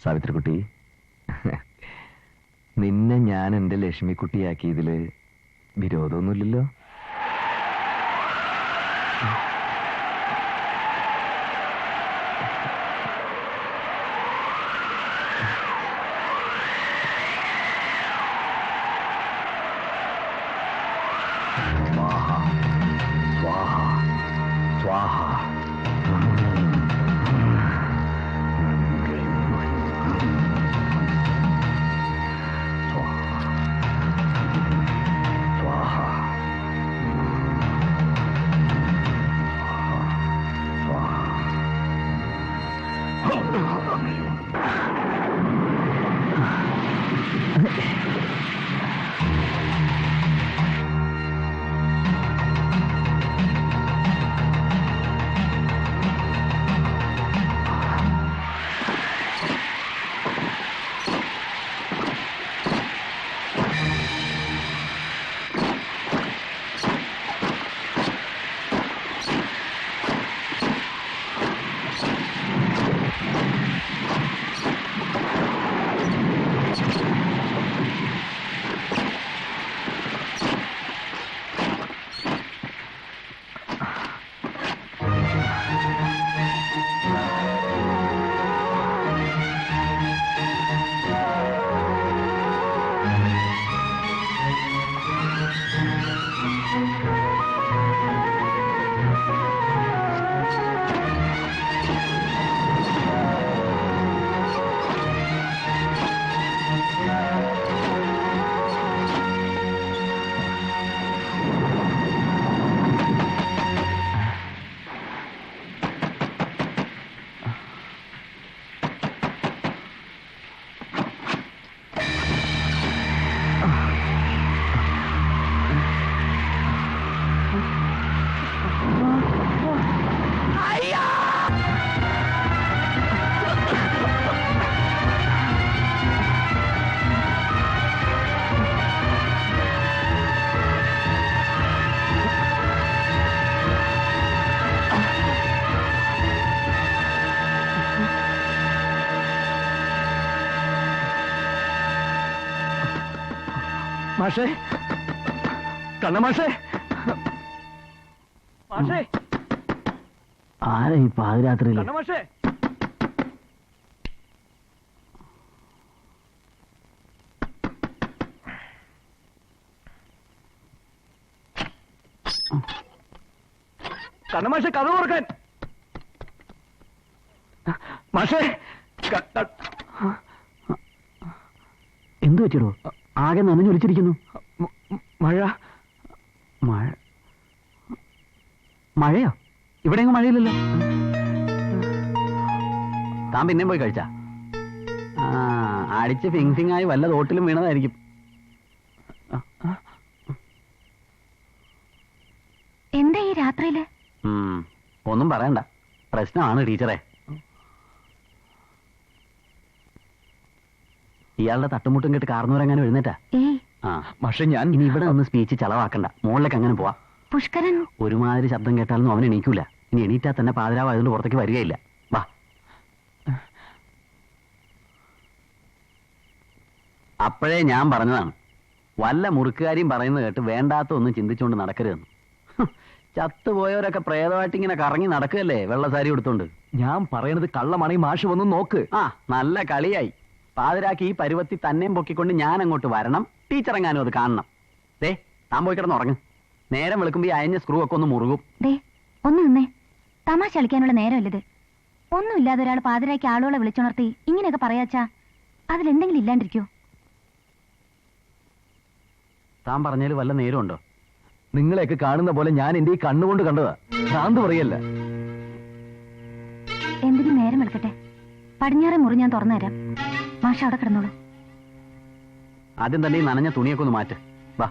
സാവിത്രിക്കുട്ടി, നിന്നെ ഞാൻ എൻ്റെ ലക്ഷ്മിക്കുട്ടിയാക്കിയതിൽ വിരോധമൊന്നുമില്ലല്ലോ? മാഷേ, കണ്ണമാഷേ, മാഷേ, ആരാ ഈ പാതിരാത്രിയിൽ? കണ്ണമാഷേ, കണ്ണമാഷേ, കഥ തുറക്കാൻ. മാഷേ, എന്തു വെച്ചിടോ? ആകെ നനഞ്ഞൊലിച്ചിരിക്കുന്നു. മഴ. മഴ? മഴയോ? ഇവിടെ എങ്ങും മഴയില്ലല്ലോ. താൻ പിന്നെയും പോയി കഴിച്ചാ? അടിച്ച് ഫിങ് ആയി വല്ല തോട്ടിലും വീണതായിരിക്കും. എന്താ ഈ രാത്രിയില്? ഒന്നും പറയണ്ട, പ്രശ്നമാണ് ടീച്ചറെ. ഇയാളുടെ തട്ടുമുട്ടും കേട്ട് കാർന്നൂരെങ്ങനെ എഴുന്നേറ്റാ? പക്ഷെ ഞാൻ ഇനി ഇവിടെ ഒന്ന് സ്പീച്ച് ചളവാക്കണ്ട, മുകളിലേക്ക് അങ്ങനെ പോവാ. പുഷ്കരൻ ഒരുമാതിരി ശബ്ദം കേട്ടാലൊന്നും അവൻ എണീക്കൂല. ഇനി എണീറ്റാ തന്നെ പാതിരാവായതുകൊണ്ട് പുറത്തേക്ക് വരികയില്ല. വാ. അപ്പോഴേ ഞാൻ പറഞ്ഞതാണ്, വല്ല മുറുക്കുകാരിയും പറയുന്നത് കേട്ട് വേണ്ടാത്ത ഒന്നും ചിന്തിച്ചുകൊണ്ട് നടക്കരുതെന്ന്. ചത്തുപോയവരൊക്കെ പ്രേതമായിട്ട് ഇങ്ങനെ കറങ്ങി നടക്കുകയല്ലേ വെള്ളസാരി എടുത്തോണ്ട്. ഞാൻ പറയണത് കള്ളമാണെങ്കിൽ മാഷ് വന്ന് നോക്ക്. നല്ല കളിയായി. പാതിരാക്കി ഈ പരുവത്തി തന്നെയും പൊക്കിക്കൊണ്ട് ഞാൻ അങ്ങോട്ട് വരണം, ടീച്ചർ എങ്ങാനും അത് കാണണം. ദേ, താൻ പോയി കിടന്ന് ഉറങ്ങ്. നേരം വെളുക്കുമ്പോ ഈ അയഞ്ഞ സ്ക്രൂ ഒക്കെ ഒന്ന് മുറുകും. ഒന്ന് നിന്നേ, തമാശ കളിക്കാനുള്ള നേരമല്ലത്. ഒന്നുമില്ലാതെ ഒരാൾ പാതിരാക്കി ആളുകളെ വിളിച്ചുണർത്തി ഇങ്ങനെയൊക്കെ പറയാച്ചാ അതിലെന്തെങ്കിലും ഇല്ലാണ്ടിരിക്കോ? താൻ പറഞ്ഞാൽ വല്ല നേരമുണ്ടോ? നിങ്ങളെയൊക്കെ കാണുന്ന പോലെ ഞാൻ എന്റെ ഈ കണ്ണുകൊണ്ട് കണ്ടതാ. ഭ്രാന്ത് പറയല്ല. എന്തിനും നേരം വെളുക്കട്ടെ. പടിഞ്ഞാറെ മുറി ഞാൻ തുറന്നു തരാം. മാഷ അവിടെ കിടന്നോളൂ. ആദ്യം തന്നെ ഈ നനഞ്ഞ തുണിയൊക്കെ ഒന്ന് മാറ്റ്. വാ.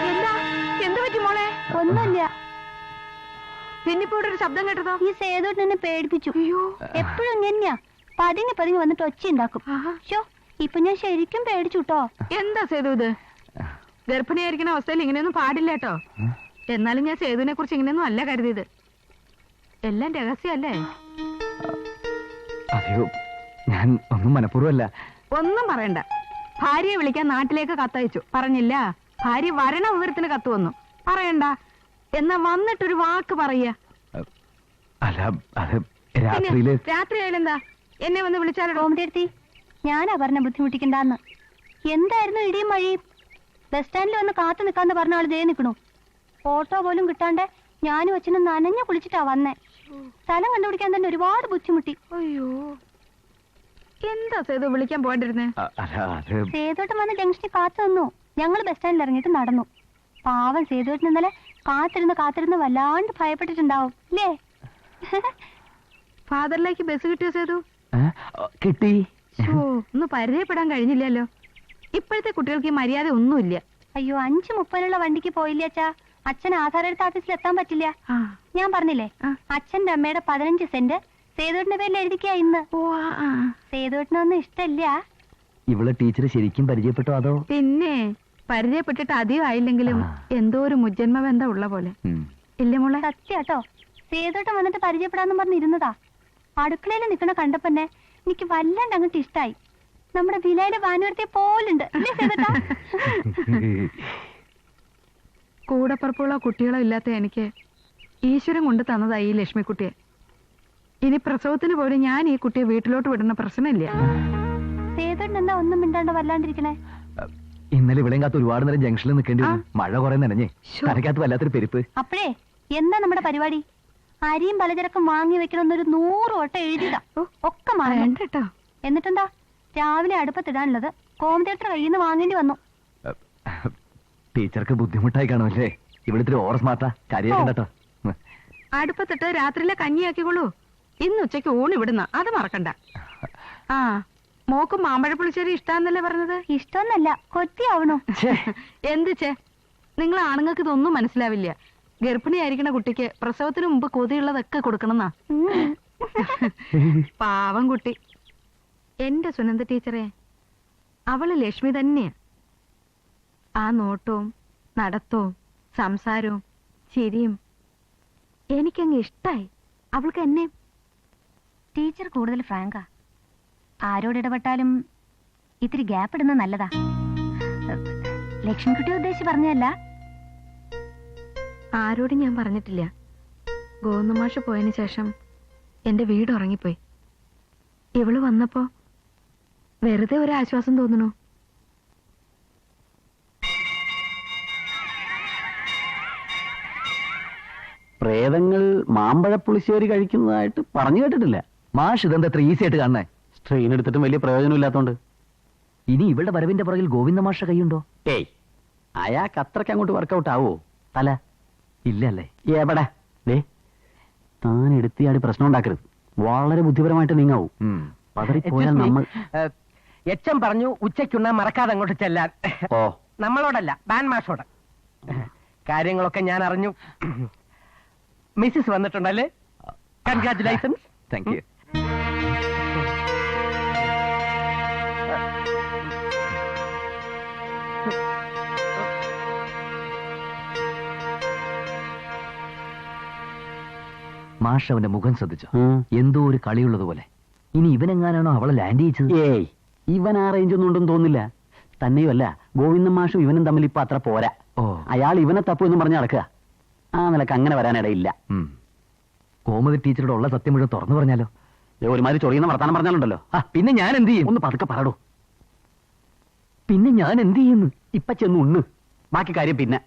എന്താ എന്ത് പറ്റി മോളെ? ഒന്നുമില്ല. പിന്നിപ്പോ ഇവിടെ ഒരു ശബ്ദം കേട്ടതോ? ഈ സേതുട്ട് എന്നെ പേടിപ്പിച്ചു. അയ്യോ, എപ്പോഴും ഇങ്ങനെയാ, പതുങ്ങി പതുങ്ങി വന്നിട്ട് ഒച്ച ഉണ്ടാക്കും. ഷോ, ഇപ്പൊ ഞാൻ ശരിക്കും പേടിച്ചു കേട്ടോ. എന്താ സേതു ഇത്? ഗർഭിണിയായിരിക്കുന്ന അവസ്ഥയിൽ ഇങ്ങനെയൊന്നും പാടില്ല കേട്ടോ. എന്നാലും ഞാൻ സേതുവിനെ കുറിച്ച് ഇങ്ങനെയൊന്നും അല്ല കരുതിയത്. എല്ലാം രഹസ്യല്ലേ? അതെയോ, ഞാൻ ഒന്നും മനഃപൂർവ്വമല്ല. ഒന്നും പറയണ്ട. ഭാര്യയെ വിളിക്കാൻ നാട്ടിലേക്ക് കത്തയച്ചു, പറഞ്ഞില്ല. ഭാര്യ വരണ വിവരത്തിന് കത്ത് വന്നു, പറയണ്ട. എന്നാ വന്നിട്ടൊരു വാക്ക് പറയ. അല്ല, അത് രാത്രിയില് രാത്രിയായാലെന്താ? എന്നെ വന്ന് വിളിച്ചാലോ? കോമഡിയെടുത്തി, ഞാനാ പറഞ്ഞ ബുദ്ധിമുട്ടിക്കണ്ടെന്ന്. എന്തായിരുന്നു ഇടിയും മഴയും? ബസ് സ്റ്റാൻഡിൽ വന്ന് കാത്തു നിൽക്കാന്ന് പറഞ്ഞ ആള് ദേ നിൽക്കണു. ഓട്ടോ പോലും കിട്ടാണ്ട് ഞാനും അച്ഛനും നനഞ്ഞു കുളിച്ചിട്ടാ വന്നേ. സ്ഥലം കണ്ടുപിടിക്കാൻ തന്നെ ഒരുപാട് ബുദ്ധിമുട്ടി. അയ്യോ, എന്താ സേതു വിളിക്കാൻ പോകണ്ടിരുന്നേ? അല്ല, അത് സേതുവേട്ടൻ വന്ന് ജംഗ്ഷനിൽ കാത്തു നിന്നു. ഞങ്ങൾ ബസ് സ്റ്റാൻഡിൽ ഇറങ്ങിയിട്ട് നടന്നു. പാവം സേതുവേട്ടൻ ഇന്നലെ കാത്തിരുന്ന് വല്ലാണ്ട് ഭയപ്പെട്ടിട്ടുണ്ടാവും അല്ലേ? ഫാദറിലേക്ക് ബസ് കിട്ടിയോ സേതു? കിട്ടി. ഒന്ന് പരിചയപ്പെടാൻ കഴിഞ്ഞില്ലല്ലോ. ഇപ്പോഴത്തെ കുട്ടികൾക്ക് ഈ മര്യാദ ഒന്നുമില്ല. അയ്യോ, 5:30 വണ്ടിക്ക് പോയില്ല അച്ഛാ. അച്ഛൻ ആധാർ എടുത്ത് ഓഫീസിൽ എത്താൻ പറ്റില്ല. ഞാൻ പറഞ്ഞില്ലേ, അച്ഛന്റെ അമ്മയുടെ 15 സെന്റ് സേതുവേട്ടന്റെ പേരിൽ എഴുതിക്കാ ഇന്ന്. സേതുവേട്ടനൊന്നും ഇഷ്ടല്ല. ഇവളെ ടീച്ചർ ശരിക്കും പരിചയപ്പെട്ടോ അതോ? പിന്നെ പരിചയപ്പെട്ടിട്ട് അധികം ആയില്ലെങ്കിലും എന്തോ ഒരു മുജ്ജന്മ ബന്ധം ഉള്ള പോലെ ഇല്ലേ മോളെ? സത്യാട്ടോ, സേതുവേട്ടൻ വന്നിട്ട് പരിചയപ്പെടാന്ന് പറഞ്ഞിരുന്നതാ. അടുക്കളയിൽ നിൽക്കണ കണ്ടപ്പന്നെ എനിക്ക് വല്ലാണ്ട് അങ്ങോട്ട് ഇഷ്ടായി. നമ്മുടെ വിലയിലെ ഭാനുവരത്തെ പോലുണ്ട് അല്ലേ സേതുവേട്ടാ? കൂടപ്പറപ്പുകളോ കുട്ടികളോ ഇല്ലാത്ത എനിക്ക് ഈശ്വരൻ കൊണ്ട് തന്നതായി ഈ ലക്ഷ്മിക്കുട്ടിയെ. ഇനി പ്രസവത്തിന് പോലും ഞാൻ ഈ കുട്ടിയെ വീട്ടിലോട്ട് വിടുന്ന പ്രശ്നമില്ല. സേതുവേട്ടൻ എന്താ ഒന്നും മിണ്ടാണ്ട് വല്ലാണ്ടിരിക്കണേ? ഇന്നലെ ഇവിടെയും കാത്ത് ഒരുപാട് നേരം ജംഗ്ഷനിൽ നിൽക്കേണ്ടി വന്നു. മഴ കുറെ നനഞ്ഞേ, തലക്കകത്ത് വല്ലാത്തൊരു പെരുപ്പ്. അപ്പഴേ എന്താ നമ്മുടെ പരിപാടി? അരിയും പലചരക്കും വാങ്ങി വെക്കണമെന്നൊരു 100 വട്ടം എഴുതിയതാ. ഒക്കെ വേണ്ട കേട്ടോ. എന്നിട്ടെന്താ, രാവിലെ അടുപ്പത്തിടാനുള്ളത് കോമഡിയേറ്റർ കയ്യിൽ നിന്ന് വാങ്ങേണ്ടി വന്നു. ടീച്ചർക്ക് ബുദ്ധിമുട്ടായി കാണുമല്ലേ? ഇവിടുത്തെ ഓറ സ്മാർട്ടാ, കാര്യമായിട്ട് കേട്ടോ. അടുപ്പത്തിട്ട് രാത്രിയിലെ കഞ്ഞിയാക്കിക്കോളൂ. ഇന്ന് ഉച്ചയ്ക്ക് ഊണ് ഇവിടുന്ന, അത് മറക്കണ്ട. ആ, മോക്ക് മാമ്പഴ പുളിശ്ശേരി ഇഷ്ടാന്നല്ലേ പറഞ്ഞത്? ഇഷ്ടമൊന്നല്ല, കൊത്തിയാവണോ? എന്ത് ചേ, നിങ്ങൾ ആണുങ്ങൾക്ക് ഇതൊന്നും മനസ്സിലാവില്ല. ഗർഭിണിയായിരിക്കണ കുട്ടിക്ക് പ്രസവത്തിന് മുമ്പ് കൊതിയുള്ളതൊക്കെ കൊടുക്കണമെന്നാ. പാവം കുട്ടി. എന്റെ സുനന്ദ ടീച്ചറെ, അവള് ലക്ഷ്മി തന്നെയാ. ആ നോട്ടവും നടത്തവും സംസാരവും ചിരിയും എനിക്കങ്ങ് ഇഷ്ടായി. അവൾക്ക് എന്നെ. ടീച്ചർ കൂടുതൽ ഫ്രാങ്കാ. ആരോട് ഇടപെട്ടാലും ഇത്തിരി ഗ്യാപ്പ് ഇടുന്നത് നല്ലതാ. ലക്ഷ്മിക്കുട്ടി ഉദ്ദേശിച്ച് പറഞ്ഞതല്ല. ആരോടും ഞാൻ പറഞ്ഞിട്ടില്ല. ഗോവിന്ദമാഷ് പോയതിനു ശേഷം എന്റെ വീട് ഉറങ്ങിപ്പോയി. ഇവള് വന്നപ്പോ വെറുതെ ഒരു ആശ്വാസം തോന്നണു. പ്രേതങ്ങൾ മാമ്പഴപ്പുളിശ്ശേരി കഴിക്കുന്നതായിട്ട് പറഞ്ഞു കേട്ടിട്ടില്ല. മാഷ് ഇതെന്താ അത്ര ഈസി ആയിട്ട് കാണണേ? സ്ട്രെയിൻ എടുത്തിട്ടും വലിയ പ്രയോജനമില്ലാത്തോണ്ട്. ഇനി ഇവളുടെ വരവിന്റെ പുറകിൽ ഗോവിന്ദ മാഷ കൈയുണ്ടോ? ഏയ്, അയാൾക്ക് അത്രയ്ക്ക് അങ്ങോട്ട് വർക്കൗട്ട് ആവോ? അല്ല, ഇല്ലല്ലേ? എവിടെ ദേ, താൻ എടുത്തിയാടി പ്രശ്നം ഉണ്ടാക്കരുത്. വളരെ ബുദ്ധിപരമായിട്ട് നീങ്ങാവൂ. പതറിപ്പോയാൽ നമ്മൾ എച്ചൻ പറഞ്ഞു ഉച്ചയ്ക്കുണ്ണ മറക്കാതെ അങ്ങോട്ട് ചെല്ലാൻ. ഓ, നമ്മളോടല്ല, ബാൻ മാഷോട്. കാര്യങ്ങളൊക്കെ ഞാൻ അറിഞ്ഞു. മിസ്സിസ് വന്നിട്ടുണ്ടല്ലേ? കൺഗ്രാറ്റുലേഷൻസ്. Thank you. മാഷ് അവന്റെ മുഖം ശ്രദ്ധിച്ചു. എന്തോ ഒരു കളിയുള്ളതുപോലെ. ഇനി ഇവനെങ്ങാനാണോ അവളെ ലാൻഡ് ചെയ്യിച്ചത്? ഏയ്, ഇവൻ ആ റേഞ്ച് ഒന്നും ഉണ്ടെന്ന് തോന്നില്ല. തന്നെയുമല്ല, ഗോവിന്ദൻ മാഷും ഇവനും തമ്മിൽ ഇപ്പൊ അത്ര പോരാ. ഓ, അയാൾ ഇവനെ തപ്പു എന്നും പറഞ്ഞ് നടക്കുക. ആ നിലക്ക് അങ്ങനെ വരാനിടയില്ല. കോമതി ടീച്ചറുടെ ഉള്ള സത്യം മുഴുവൻ തുറന്നു പറഞ്ഞാലോ? ഒരുമാതിരി ചൊറിയുന്ന വർത്താനം പറഞ്ഞാലുണ്ടല്ലോ. പിന്നെ ഞാൻ എന്ത് ചെയ്യും? ഒന്ന് പതുക്കെ പറടൂ. പിന്നെ ഞാൻ എന്ത് ചെയ്യുന്നു? ഇപ്പൊ ചെന്ന് ഉണ്ണ്, ബാക്കി കാര്യം പിന്നെ.